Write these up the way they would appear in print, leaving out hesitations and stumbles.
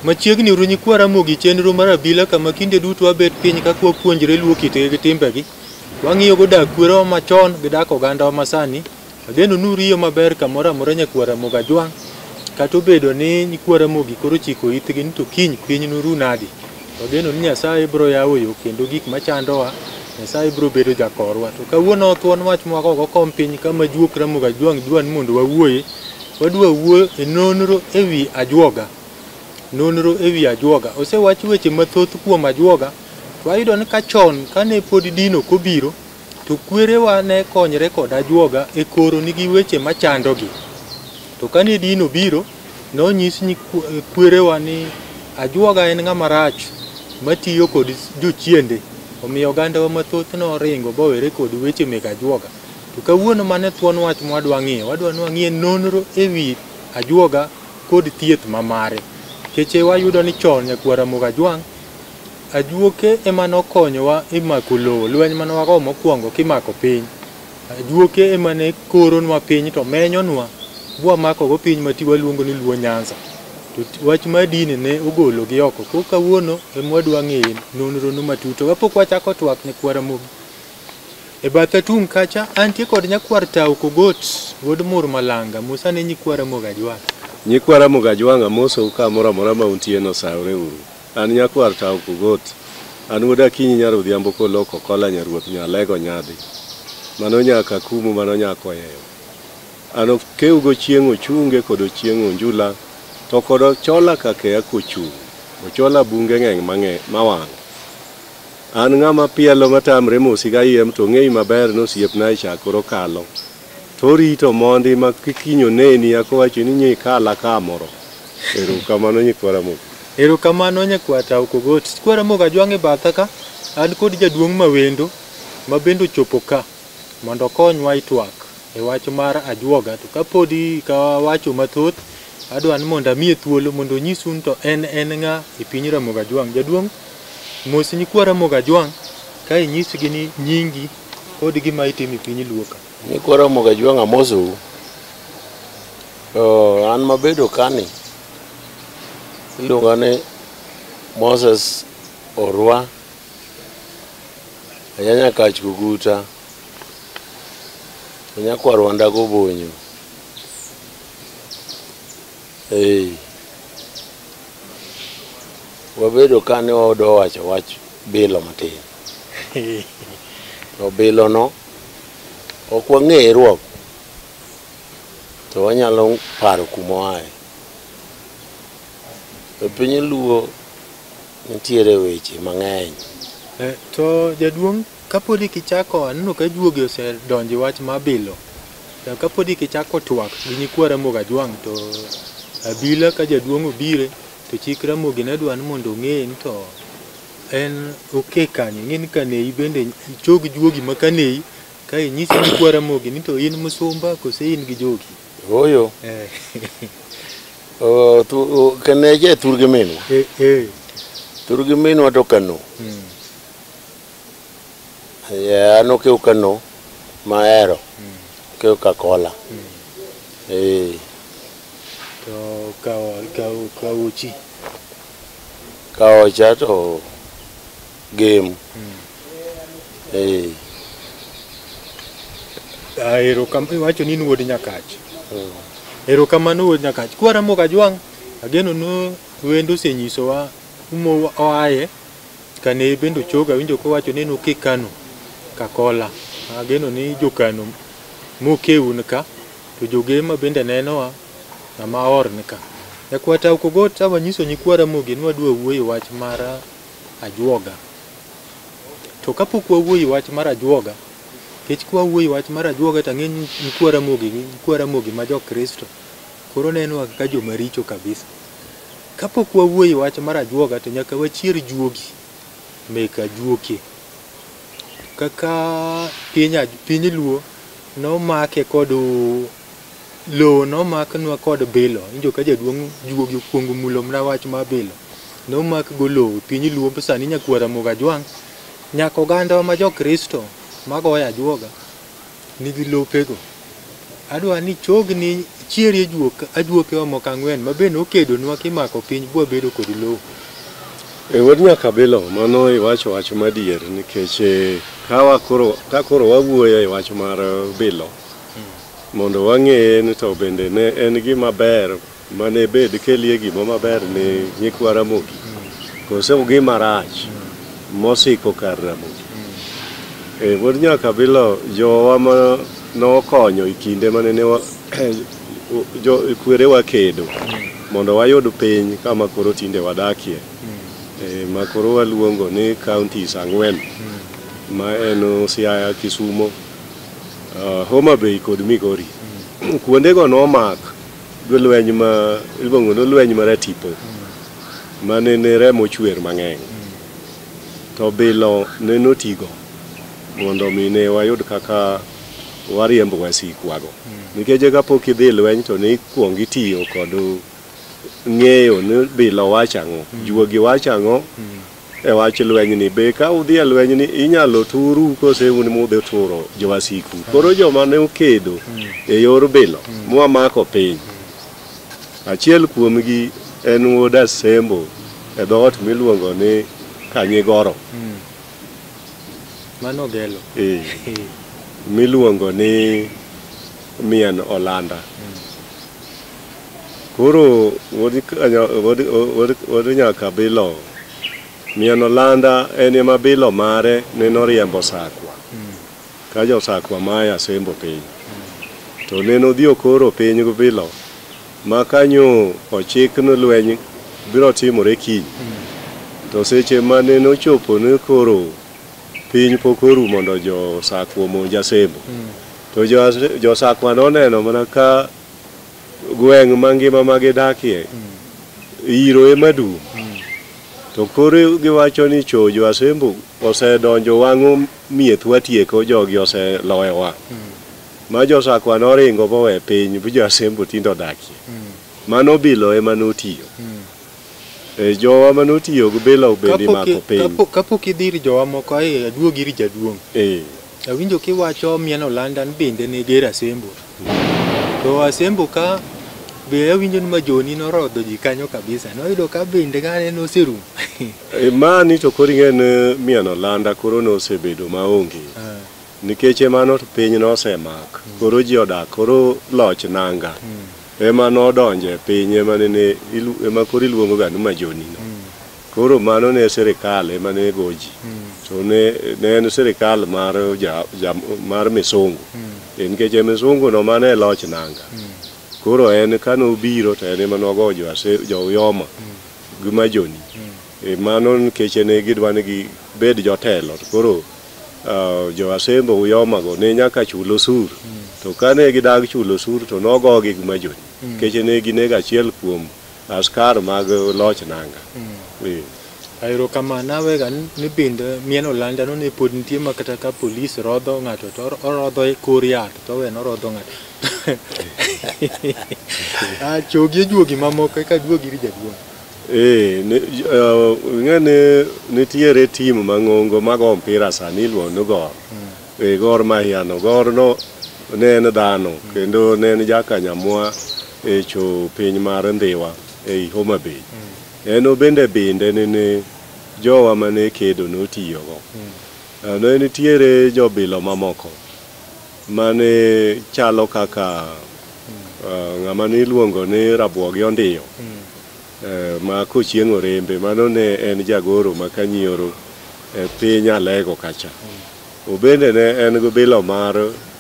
Machiegni uru nyikwara mogi chenro mar abila kama kinde duto wabet piny ka puonjre luwo kitgi gi timbegi. Wang'iyo go dak kwero machon gi dak oganda masani. Ageno nuriyo maber kamoro amora nyakwara moga jwang'. Kata obedo ni nyikwara mogi koro chiko itgi ni to kiny piny nuru nadi. Ageno ni Nyasaye biro yawo yo kendo gik machandowa Nyasaye biro bedo jakorwa. To kawuono thuon wach mwako go kom piny kama juokra moga jwang' dwan mondo wawuoye. Wadwa wuo e nonro ewi ajuoga. Nonro ewi ajuoga. Osewach weche mathoth kuom ajuoga. Wayudo ni kachon kane pod dino kobiro to kwerewa ne konyre kod ajuoga e koro nigi weche machandogi. To kane dino biro nonyis ni kwerewa ni ajuoga en ng'ama rach matiyo kod jochiende. Omiyo ogandawa mathoth noringo bowere kod weche mek ajuoga. To kawuono mane thuon wach mwadwa ng'iyo, wadwa nwang'ie nonro ewi ajuoga kod thieth mamare. Keche wayudo ni chon nyakwara moga jwang' ajuoke ema nokonyowa e mako lowo, lweny mane wago mokwongo kimako piny. Ajuoke ema ne koronwa piny to menyonwa bwa mako go piny mati waluongo ni Luo Nyanza. To wach madini ne ogolo gi oko. Ko kawuono ema wadwa ng'eyo nonro no matuto. Kapok wachako twak nyakwara mogi. E batha tung kacha antie kod nyakwar tao kogot wuod mur malanga musa ne nyikwara moga jwang'. Nyikwara moga jwang' amoso kamoro amora ma untie no saure uru. An nyakwar tao kogot. An wuoda kinyi nyarudhiambo koloko kola nyaruoth nyalego nyadhi. Mano nyaka kumu mano nyako yeyo. An keugo chieng' ochunge kod chieng' onjula to kod chola kakea kochung'. Ochola bunge ng'eng mawang'. An ng'ama pielo matamre mosi ga yiem to ng'ei maber nosiepna chakoro kalo. Torito mondi ma kikinyo neni akowacho ni nyikala kamoro. Erokamano nyikwara moga. Erokamano nyakwara tao kogot. Nyikwara moga jwang' e batha ka an kod jaduong' mawendo mabendo chopo ka mondo konywa itwak e wach mar ajuoga. To kapodi ka wacho mathoth adwa ni mondo amiye thuolo mondo nyisun to en ng'a e piny Ramoga Jwang'. Jaduong' mos nyikwara moga jwang' ka inyisgi ni nyingi kod gima itimo e piny Luo ka. Nyikwara moga jwang' amoso. An mabedo kani iluonga ni Moses Orwa ayanya kach kuguta nyakwarwa ndago bonyo. Wabedo kani waodo wacho wach bilo matin. To bilo no ok wang'eruok to wanyalo paro kuma wae. E piny Luo nitiere weche mang'eny. To jaduong' kapodi kichako aneno ka juogi osedonje wach mabilo. To kapodi kichako twak gi nyikwara moga jwang' to abila ka jaduong' obire to chikra mogi nedwa ni mondo ng'e ni to en oke kanye ng'eni kanei bende chog juogi ma kanei ka inyisi nyikwara mogi ni to in musumba kose in gi jogi. Oyo. Kaneje turge menwa. Turge menwa to kano. Ano keu kano maero. Keu kakola. To kauchi. Kaucha to game. Erokamano wacho ni wuod nyakach. Erokamano wuod nyakach. Kwara moga jwang' ageno no wendo senyisowa umo oaye kane bendo choga winjo kowacho ni nokikano kakola ageno ni jokano mokeun ka to jogema bende nenowa ng'ama orne ka yakwata ukogot awanyiso nyikwara mogi ni wadwa wuoyo wach mar ajuoga to kapok wawuoyo wach mar ajuoga kech kwa wuoyo wach mar ajuoga tang'eni nyikwara mogi ma jokristo koro nenwa kaka joma richo kabisa kapok wawuoyo wach mar ajuoga to nyaka wachier juogi mek ajuoke kaka piny luo nomake kod lo nomaknwa kod bilo injo ka jaduong' juogi okuongo mulo mna wach ma bilo nomak go lo piny luo sani nyakwara moga jwang' nyaka oganda ma jokristo magoya ajuoga nigi lopego adwa ni chogni chieri ajuoke wa moko 4 ma bende okedonwa kimako piny bwa bedo kod lo wuod nyaka bilo mano iwacho wach madier nikech ka koro wawuoyo e wach mar bilo mondo wang'e ni to bende ne en gima ber mane bed kelie gima maber ni nyikwara mogi kose gima rach mosiko kar Ramogi wuod nyaka bilo jowa ma nokonyo e kinde mane ne kwerewa kedo mondo wayud piny kama koro tinde wadakie ma koro waluongo ni counties 4 ma en Siaya, Kisumo, Homa Bay kod Migori. Kuondego nomak gi lweny ma iluongo ni lweny mar tipo mane ne remo chwer mang'eny to bilo ne notigo mondo mine wayud kaka wariembo wasikwago nikech kapok idhi lweny to ne ikuongo itiyo kod ng'eyo ni bilo wachang'o juogi wachang'o e wach lweny ni be ka udhi e lweny ni inyalo turu kose un mudhi turo jowasiku koro joma ne okedo e yor bilo mwamako piny achiel kuomgi en wuod Asembo e dhoot miluongo ni Kanyigoro mano gelo miluongo ni Mien Olanda koro wuod nyaka bilo Mien Olanda en ema bilo mare ne noriembo sakwa ka jo sakwa maya Asembo piny to ne nodhi okoro piny go bilo ma kanyo ochik no lweny biro timore kiny to seche mane nochopo ne koro piny pokoru mondo jo sakwa monj Asembo to jo sakwa noneno mana ka gweng' mangima magidakie iro ema dum to koro giwacho ni jo Asembo osedonjo wang'o mieth watieko jogi oseloyewa ma jo sakwa noringo bowe piny bi jo Asembo tindo dakie mano bilo ema notiyo jowa manotiyo gi bilo bende mako piny kapok idhir jowa moko aduogi ri jaduong' awinjo kiwacho Mien Olanda bende ne ger Asembo to Asembo ka be awinjo ni majoni norodho ji kanyo kabisa noyudo ka bende gane noserum mani to koro ing'en Mien Olanda koro nosebedo maonge nikech mano to piny nosemak koro ji odak koro loch nanga ema nodonje piny ema koro iluongo ga ni majoni koro mano ne sirikal ema ne goji to ne en sirikal mar misungu nikech misungu no mane loch nanga koro en kano biro to en ema nogojo jo yoma gi majoni mano nikech ne gidwa ni gibed jotelo koro jo Asembo yoma go ne nyaka chulo osuru to kane gidag chulo osuru to nogogi gi majoni nikech ne ginego achiel kuom askar mag loch nanga ayro kama nawega ni bende Mien Olanda no ne pod nitie ma kata ka polis rodho ng'ato to orodho e kor yath to we norodho ng'ato chogi juogi mamoko ka juogi ri jaduong' ng'ane nitiere tim mang'ongo mago mpira sani iluongo Gor Gor Mahia no Gor no ne en dhano kendo ne en jakanyamwa e cho piny mar Ndhiwa ei Homa Bay en bende ne jowa mane kedo notiyogo ne nitiere jobilo mamoko mane chalo kaka ng'ama niluongo ni Rabuogi Ondiyo ma kochieng' Orembe mano ne en jagoro ma Kanyioro e piny Alego kacha. Obende ne en go bilo mar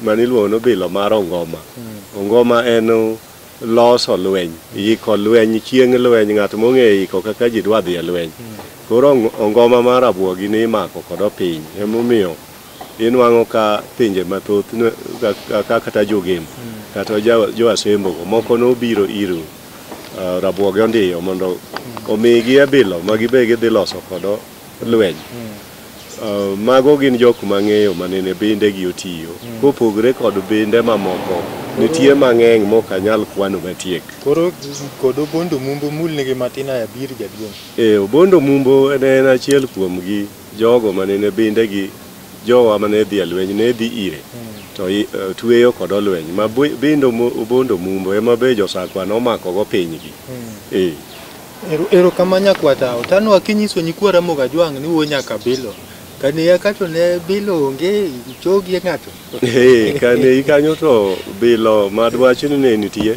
maniluongo no bilo mar ongoma. Ongoma en loso lweny, yiko lweny, chieng' lweny, ng'at mong'e yiko kaka ji dwa dhi e lweny. Koro ongoma mar abuogi ni imako kodo piny, emomiyo inwang'o ka pinje mathoth kata jogem kata jo asembogo moko nobiro iro rabuoge ondiyo mondo omigi e bilo ma gibe gidhi loso kodo lweny. Mago gin jok mang'eyo manene binde gi otiyo. Kopogre kod binde mamoko nitie mang'eny mok anyal kwano matiek. Koro kod obondo mumbo mulnigi matin abir jaduong'. Obondo mumbo en achiel kuom gi jogo manene binde gi jowa mane dhi e lweny ne dhi ire to tweyo kod lweny ma bindo obondo mumbo ema be josakwa nomako go pinygi. Ero kama nyakwata otano akinyiso nyikwa Ramogi Ajwang' ni wo nyaka bilo kane ya kato ne bilo onge chogi ng'ato. Kane ikanyo to bilo madwachni ne nitie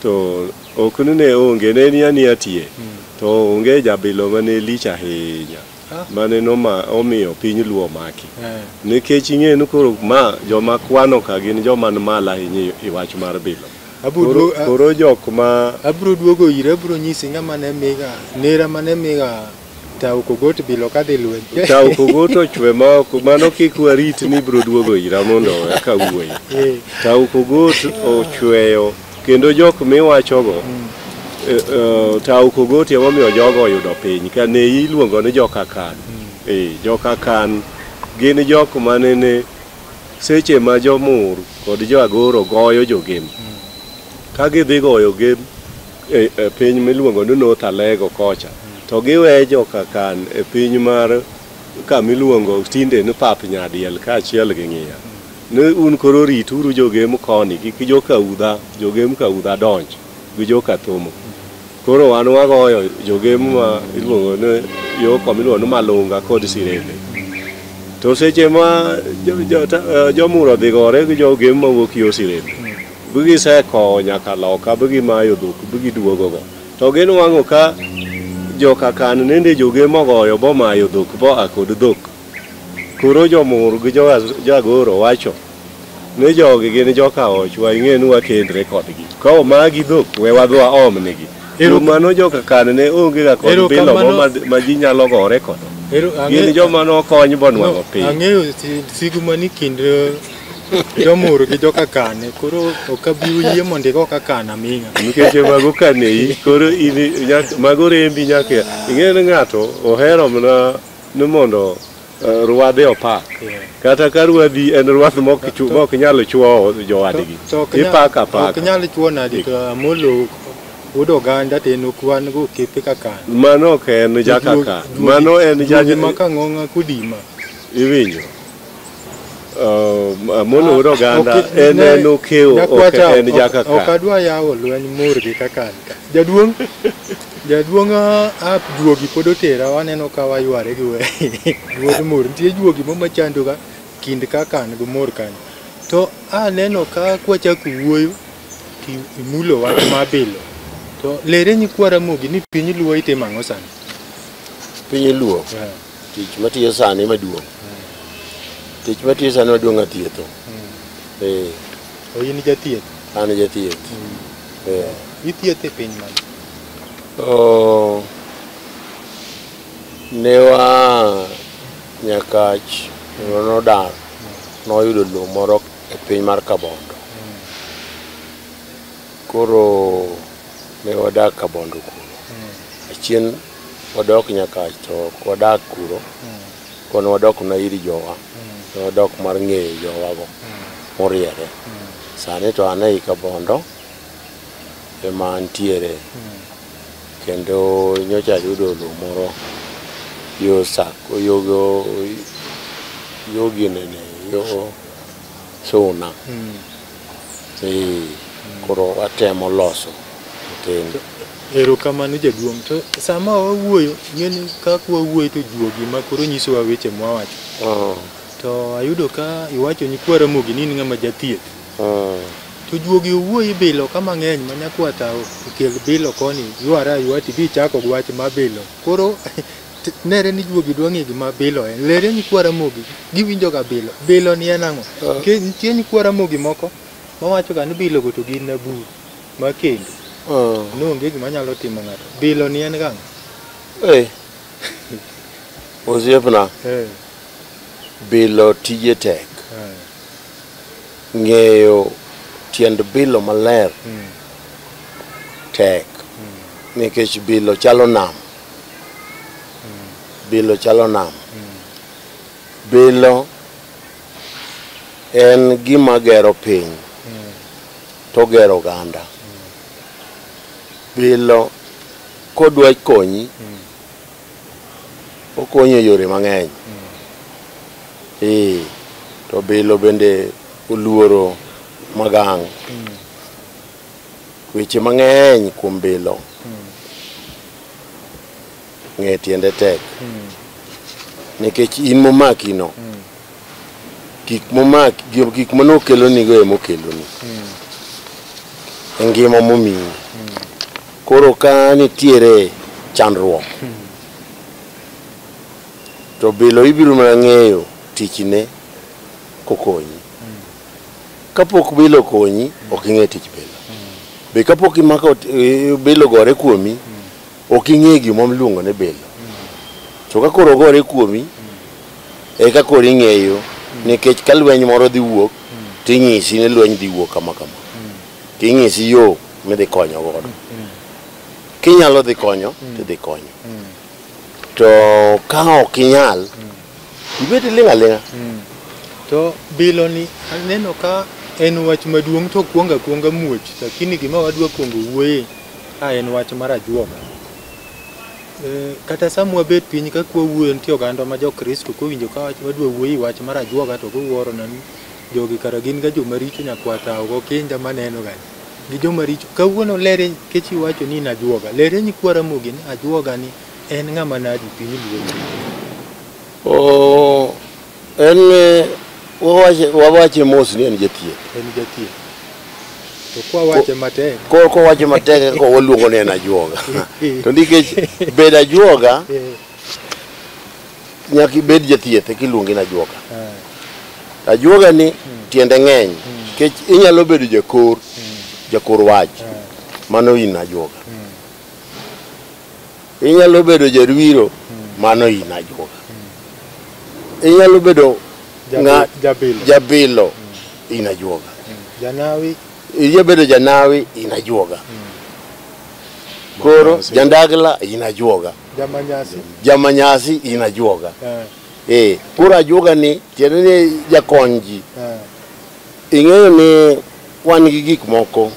to ok ne onge ne ni ani atie to onge jabilo mane lich ahinya mane noma omiyo piny luo maki nikech ing'e koro ma joma kwano ka gin joma mala ahinya i wach mar bilo. Koro jok ma abro duogo ire abro nyisi ng'ama ne miga nera mane miga tau kogot bilo kadhi lweny. Tau kogot ochwe ma ok mano kik warit ni bro duogo ira mondo eka wuoyi. Tau kogot ochweyo kendo jok miwachogo tau kogot emomiyo jogo oyudo piny kane iluongo ni joka kan. Joka kan gin jok manene seche ma jomur kod joagoro goyo jogem. Ka gidhi goyo gem e piny miluongo ni North Alego kocha to giwe joka kan e piny mar kamiluongo tinde ni pap nyadiel kaachiel gi ng'iya. Ne un koro rituru jogem koni kik jogem kaudha donj gi joka thomo. Koro wan wagoyo jogem ma iluongo ni yo komiluongo ni malunga kod sirene. To seche ma jomuro dhi gore gi jogem mawuok yo sirene bugi seko nyaka loka bugi mayo dhok bugi duogogo to gin wang'o ka joka kan nende jogem ogoyo bo mayo dhok bo akod dhok. Koro jomur gi jagoro wacho ne jogi gin joka ochwa ing'e ni wakendre kodgi ka omagi dhok we wadhwa omnigi. Mano joka kan ne onge ga kod bilo ma ji nyalo gore kodo. Gin joma nokony bo nwang'o piny. Ang'eyo sigu mani kind jomur gi joka kane koro okabiu yie mondo igo ka kana minga. Nikech mago kanei koro mago rembi nyaka ing'e ni ng'ato ohero mana ni mondo rwadhe opak. Kata ka rwadhi en rwath mok nyalo chwo jowadgi. Ipaka paka. Ok nyalo chwo nadi to amolo udo ganda teno kwan go kepe kaka. Mano ok en jaka ka. Mano en jaji makang'onga kudima. Iwinjo. Mono udo ganda en okeo ok en jaka ka. Ok adwa yawo lweny mur gi kaka. Jaduong duogi pod otera waneno ka wayware gi we. Duogi mur nitie duogi moma chando ga kind kaka go mur kan. To aneno ka kwachako wuoyo imulo wach mabilo. To lere nyikwa Ramogi ni piny luo itimo ang'o sani? Piny luo tich matiyo sani maduong'. Tich matiyo sani maduong' athietho. In jathieth? An jathieth. Ithieth e piny mane? Newa Nyakach nodar noyudo lowo moro e piny mar Kabondo. Koro ne wadak Kabondo kuro. Achien wadok Nyakach to wadak kuro. Kono wadok na iri jowa. Wadok mar ng'eyo jowa go moriere. Sani to ane Kabondo ema antiere. Kendo nyocha yudo lowo moro yo sako yogi nene yo suna. Koro atemo loso tendo. Erokamano jaduong'. To sama wawuoyo ng'eni kaka wawuoyo to juogi ma koro nyisowa weche mwawacho. To ayudo ka iwacho nyikwa Ramogi ni ng'ama jathieth. To juogi owuoyi bilo kama ng'eny ma nyakwata okel bilo koni ywara ywati bi chako wach ma bilo. Koro nere ni juogi dwangi gima bilo en. Lere ni kwara mogi giwinjo ga bilo. Bilo ni en ang'o? Ke nitie ni kwara mogi moko mawacho ga ni bilo go to gin nabur ma kendo. Nonge gima nyalo timo ng'ato. Bilo ni en gang'o? Osiepna. Bilo tije tek. Ng'eyo tiend bilo maler tek. Nikech bilo chalo nam. Bilo chalo nam. Bilo en gima gero piny to gero oganda. Bilo kodwa konyi okonyo yore mang'eny. To bilo bende oluoro magang'. Weche mang'eny kuom bilo ng'e tiende tek. Nikech in momaki no gik manokeloni go emokeloni ngima momiyi. Koro ka nitiere chandruok to bilo ibiro mana ng'eyo tichne kokonyi. Kapok bilo konyi ok ing'e tich bilo. Be kapok imako bilo gore kuomi ok ing'e gima miluongo ne bilo. To ka koro gore kuomi eka koro ing'eyo. Nikech ka lweny moro dhi wuok ting'isi ni lweny dhi wuok kama kama. Ting'isi yo midhi konyo godo. Kinyalo dhi konyo tidhi konyo. To ka ok inyal ibet ling' aling'a. To bilo ni aneno ka en wach maduong' to kuonga muoch, lakini gima wadwa kuongo wuoye en wach mar ajuoga. Kata samwa bet piny ka kwa wuoyo nitie oganda ma jokristo kowinjo ka wadwa wuoyi wach mar ajuoga to giwuoro na ni jogi kara gin ga joma richo nyakwata Okinja maneno ga gi joma richo. Kawuono lere kechi wacho ni na ajuoga. Lere ni kwara mogi ni ajuoga ni en ng'ama nadi piny luo. En wawache mos ni en jathieth. En jathieth. To kwa wache matek. Ko wache matek ko waluongo ni en ajuoga. To nikech bed ajuoga nyaka ibed jathieth kiluongi na ajuoga. Ajuoga ni tiende ng'eny. Nikech inyalo bedo jakor wach. Mano in ajuoga. Inyalo bedo jarwiro. Mano in ajuoga. Inyalo bedo jabilo in ajuoga. Janawi. Inyalo bedo janawi in ajuoga. Koro jandagla in ajuoga. Jamanyasi in ajuoga. Koro ajuoga ni tiende ni jakony ji. Ing'eyo ni wan gi gik moko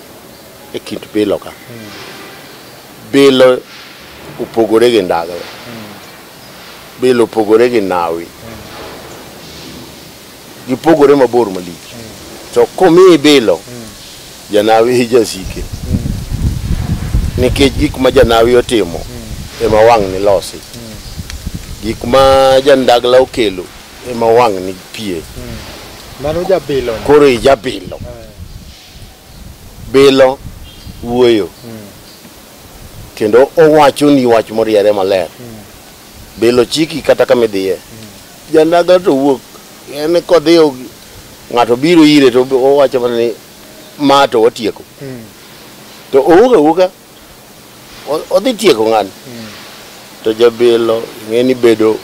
e kit bilo ka. Bilo opogore gi ndagla. Bilo opogore gi nawi. Gipogore mabor malich. To komiyi bilo janawi jasike. Nikech gik ma janawi otimo ema wang' ni losi. Gik ma jandagla okelo ema wang' ni pie. Mano jabilo. Koro jabilo. Bilo wuoyo. Kendo owacho ni wach moriere maler. Bilo chiki kata kama idhiye. Jandagla to wuok en kodhiyo ng'ato biro ire to owacho mana ni ma to watieko. To ouga odhi tieko ng'ani. To jabilo ng'eni bedo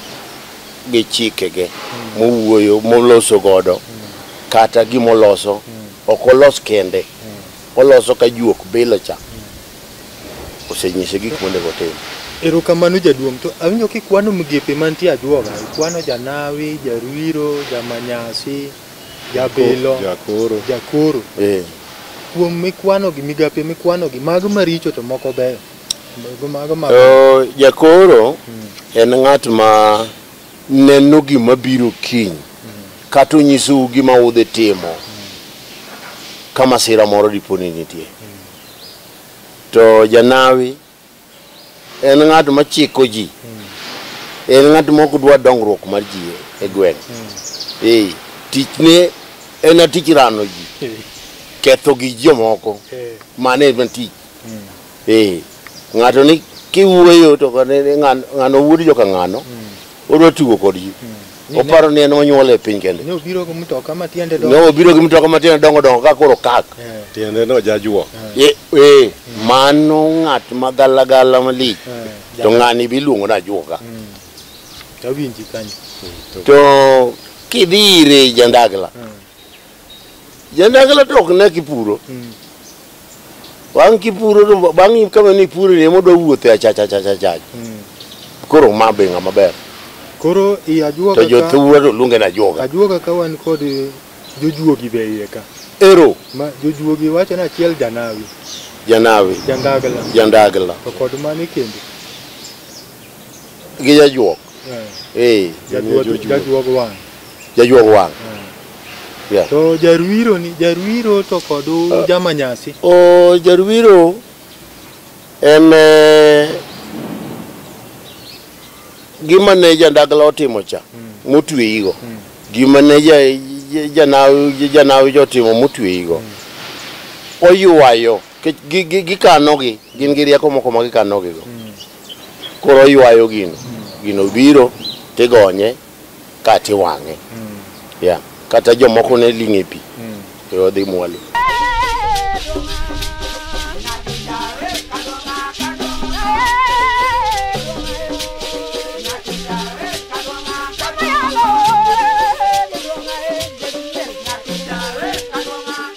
gi chikege mowuoyo moloso godo kata gimoloso ok olos kende. Oloso ka juok bilo cha. Osenyise gik monego otim. Erokamano jaduong'. To awinjo kikwano migepe mantie ajuoga. Ikwano janawi, jarwiro, jamanyasi, jabilo, jakoro. Kuom mikwano gi migape mikwano gi mago maricho to moko beyo. Jakoro en ng'at ma neno gima biro kiny kata onyisou gima udhi timo ka masira moro dipo ni nitie. To janawi en ng'at ma chiko ji. En ng'at ma ok dwa dongruok mar ji e gweng'. Tichne en tich rano ji. Ketho gi jomoko. Mane en tich. Ng'ato ni kiwuoyo to ng'ano wuod joka ng'ano odwa tugo kod ji oparo ni en onyuol e piny kende ne obiro gi mtoka matiende dongo dongo ka koro kak tiende no jajuok mano ng'at magalagala malich to ng'ani biluongo na ajuoga tawinji kanyo to kidhire jandagla to ok ne kipuro bang' kipuro to bang' kama ni puro ne modwa wuothe acha koro ma be ng'ama maber koro i ajuoga to jothuwa to luonge na ajuoga ka wan kod jojuogi be iye ka ero ma jojuogi wacho na achiel janawi jandagla to kod mane kendo gi jajuok jajuok wang to jarwiro to kod jamanyasi jarwiro en gima ne jandagla otimo cha motweyigo gima ne janawi jotimo motweyigo oywayo gikanogi gin gi rieko moko ma gikanogigo koro oywayo gino biro tigonye kata iwang'e kata jomoko ne ling'e pi to odhi mwalo